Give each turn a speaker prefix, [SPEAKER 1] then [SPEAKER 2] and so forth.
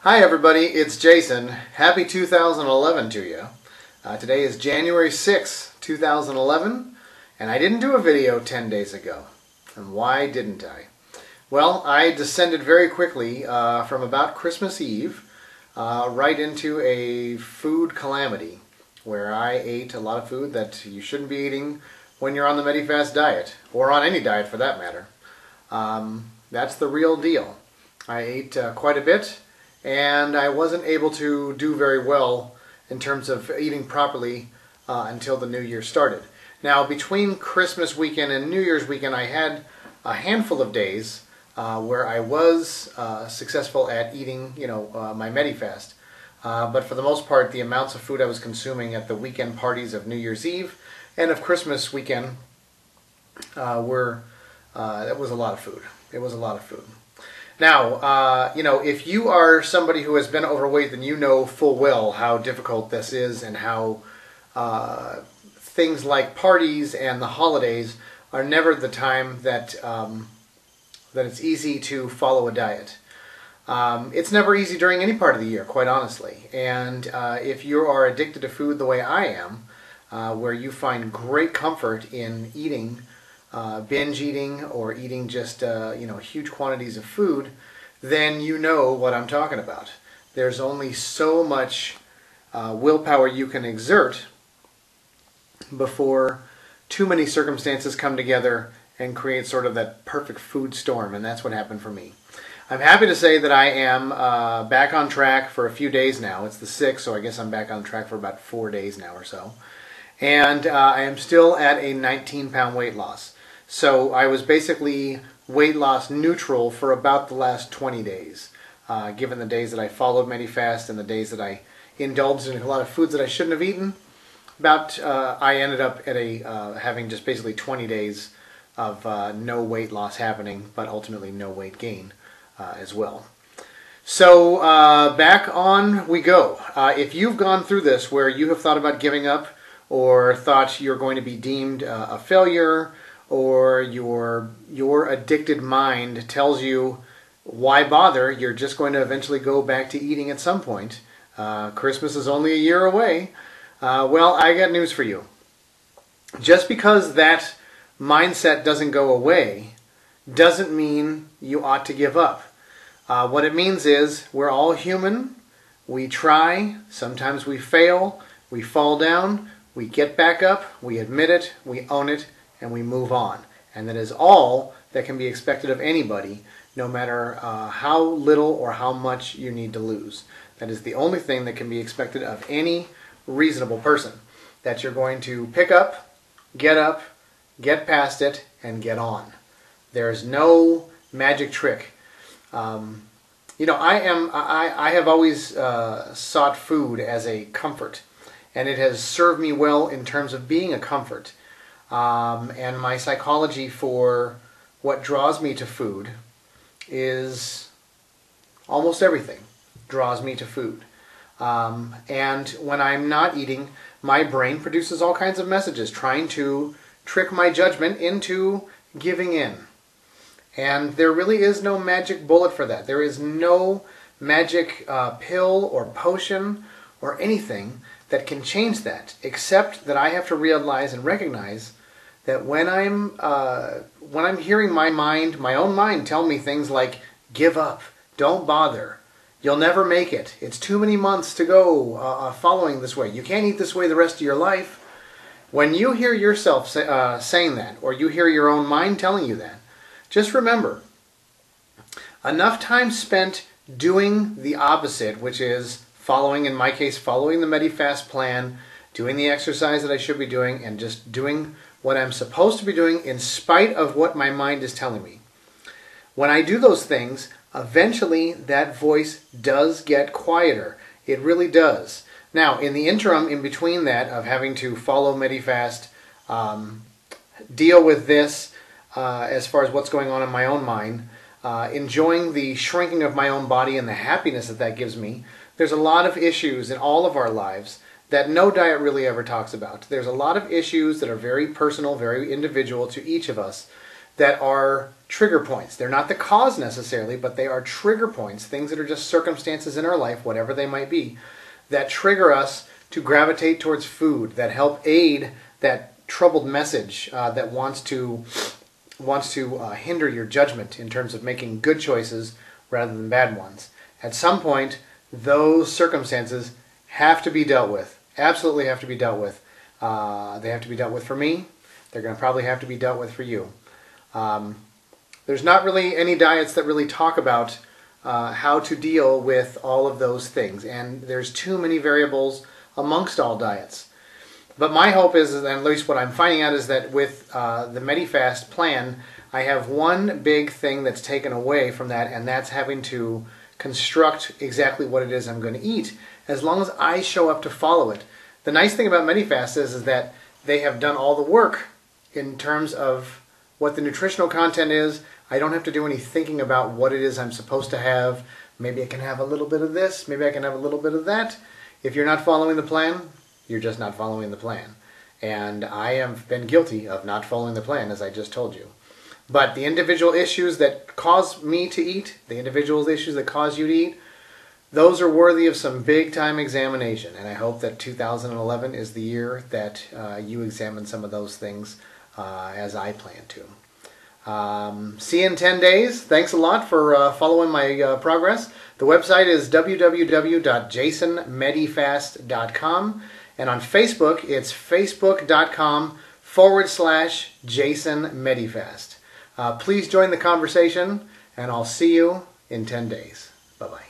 [SPEAKER 1] Hi everybody, it's Jason. Happy 2011 to you. Today is January 6, 2011, and I didn't do a video 10 days ago. And why didn't I? Well, I descended very quickly from about Christmas Eve right into a food calamity where I ate a lot of food that you shouldn't be eating when you're on the Medifast diet, or on any diet for that matter. That's the real deal. I ate quite a bit, and I wasn't able to do very well in terms of eating properly until the new year started. Now, between Christmas weekend and New Year's weekend, I had a handful of days where I was successful at eating, my Medifast. But for the most part, the amounts of food I was consuming at the weekend parties of New Year's Eve and of Christmas weekend that was a lot of food. It was a lot of food. Now, if you are somebody who has been overweight, then you know full well how difficult this is and how things like parties and the holidays are never the time that it's easy to follow a diet. It's never easy during any part of the year, quite honestly. And if you are addicted to food the way I am, where you find great comfort in eating, binge eating, or eating just huge quantities of food, then you know what I'm talking about. There's only so much willpower you can exert before too many circumstances come together and create sort of that perfect food storm, and that's what happened for me. I'm happy to say that I am back on track for a few days now. It's the 6th, so I guess I'm back on track for about 4 days now or so. And I am still at a 19-pound weight loss. So I was basically weight loss neutral for about the last 20 days, given the days that I followed Medifast and the days that I indulged in a lot of foods that I shouldn't have eaten. I ended up at having just basically 20 days of no weight loss happening, but ultimately no weight gain as well. So back on we go. If you've gone through this where you have thought about giving up, or thought you're going to be deemed a failure, or your addicted mind tells you, why bother, you're just going to eventually go back to eating at some point. Christmas is only a year away. Well, I got news for you. Just because that mindset doesn't go away doesn't mean you ought to give up. What it means is we're all human. We try. Sometimes we fail. We fall down. We get back up. We admit it. We own it. And we move on. And that is all that can be expected of anybody, no matter how little or how much you need to lose. That is the only thing that can be expected of any reasonable person, that you're going to pick up, get past it, and get on. There's no magic trick. I have always sought food as a comfort, and it has served me well in terms of being a comfort. And my psychology for what draws me to food is almost everything draws me to food. And when I'm not eating, my brain produces all kinds of messages trying to trick my judgment into giving in. And there really is no magic bullet for that. There is no magic pill or potion or anything that can change that, except that I have to realize and recognize that when I'm hearing my own mind tell me things like, give up, don't bother, you'll never make it, it's too many months to go following this way, you can't eat this way the rest of your life. When you hear yourself saying that, or you hear your own mind telling you that, just remember, enough time spent doing the opposite, which is following, in my case, following the Medifast plan, doing the exercise that I should be doing, and just doing what I'm supposed to be doing in spite of what my mind is telling me. When I do those things, eventually that voice does get quieter. It really does. Now, in the interim, in between that, of having to follow Medifast, deal with this as far as what's going on in my own mind, enjoying the shrinking of my own body and the happiness that that gives me, there's a lot of issues in all of our lives that no diet really ever talks about. There's a lot of issues that are very personal, very individual to each of us, that are trigger points. They're not the cause necessarily, but they are trigger points, things that are just circumstances in our life, whatever they might be, that trigger us to gravitate towards food, that help aid that troubled message that wants to hinder your judgment in terms of making good choices rather than bad ones. At some point, those circumstances have to be dealt with. Absolutely have to be dealt with. They have to be dealt with for me. They're going to probably have to be dealt with for you. There's not really any diets that really talk about how to deal with all of those things, and there's too many variables amongst all diets. But my hope is, and at least what I'm finding out, is that with the Medifast plan, I have one big thing that's taken away from that, and that's having to construct exactly what it is I'm going to eat, as long as I show up to follow it. The nice thing about Medifast is that they have done all the work in terms of what the nutritional content is. I don't have to do any thinking about what it is I'm supposed to have. Maybe I can have a little bit of this, maybe I can have a little bit of that. If you're not following the plan, you're just not following the plan. And I have been guilty of not following the plan, as I just told you. But the individual issues that cause me to eat, the individual issues that cause you to eat, those are worthy of some big-time examination. And I hope that 2011 is the year that you examine some of those things as I plan to. See you in 10 days. Thanks a lot for following my progress. The website is www.jasonmedifast.com, and on Facebook it's facebook.com/JasonMedifast. Please join the conversation, and I'll see you in 10 days. Bye-bye.